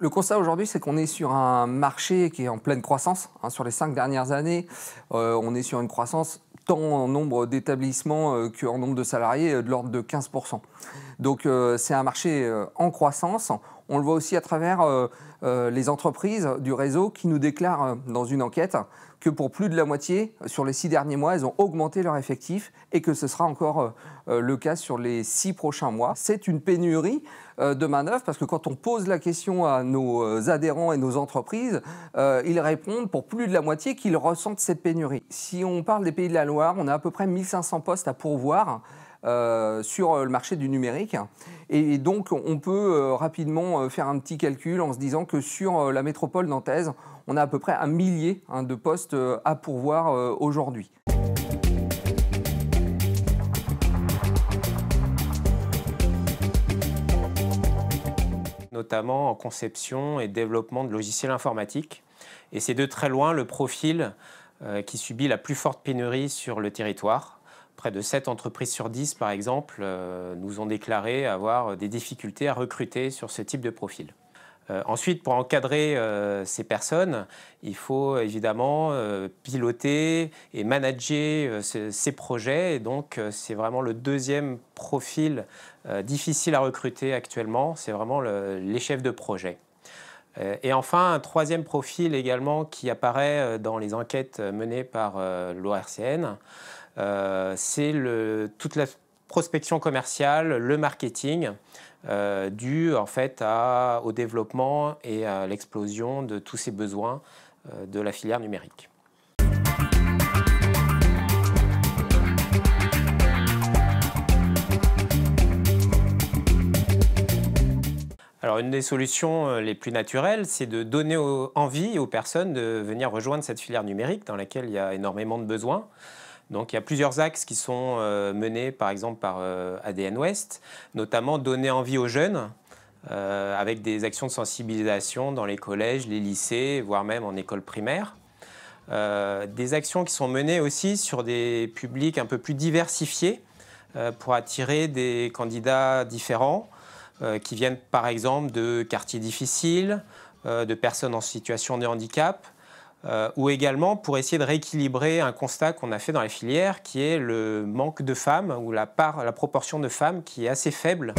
Le constat aujourd'hui, c'est qu'on est sur un marché qui est en pleine croissance. Sur les 5 dernières années, on est sur une croissance tant en nombre d'établissements qu'en nombre de salariés de l'ordre de 15%. Donc c'est un marché en croissance. On le voit aussi à travers les entreprises du réseau qui nous déclarent dans une enquête que pour plus de la moitié, sur les 6 derniers mois, elles ont augmenté leur effectif et que ce sera encore le cas sur les 6 prochains mois. C'est une pénurie de main-d'œuvre parce que quand on pose la question à nos adhérents et nos entreprises, ils répondent pour plus de la moitié qu'ils ressentent cette pénurie. Si on parle des Pays de la Loire, on a à peu près 1500 postes à pourvoir sur le marché du numérique. Et donc, on peut rapidement faire un petit calcul en se disant que sur la métropole nantaise, on a à peu près 1 millier de postes à pourvoir aujourd'hui. Notamment en conception et développement de logiciels informatiques. Et c'est de très loin le profil qui subit la plus forte pénurie sur le territoire. Près de 7 entreprises sur 10, par exemple, nous ont déclaré avoir des difficultés à recruter sur ce type de profil. Ensuite, pour encadrer ces personnes, il faut évidemment piloter et manager ces projets. Et donc, c'est vraiment le deuxième profil difficile à recruter actuellement, c'est vraiment les chefs de projet. Et enfin, un troisième profil également qui apparaît dans les enquêtes menées par l'ORCN, c'est toute la prospection commerciale, le marketing, dû en fait au développement et à l'explosion de tous ces besoins de la filière numérique. Alors, une des solutions les plus naturelles, c'est de donner envie aux personnes de venir rejoindre cette filière numérique dans laquelle il y a énormément de besoins. Donc, il y a plusieurs axes qui sont menés, par exemple, par ADN Ouest, notamment donner envie aux jeunes avec des actions de sensibilisation dans les collèges, les lycées, voire même en école primaire. Des actions qui sont menées aussi sur des publics un peu plus diversifiés pour attirer des candidats différents qui viennent, par exemple, de quartiers difficiles, de personnes en situation de handicap, ou également pour essayer de rééquilibrer un constat qu'on a fait dans la filière qui est le manque de femmes ou la proportion de femmes qui est assez faible.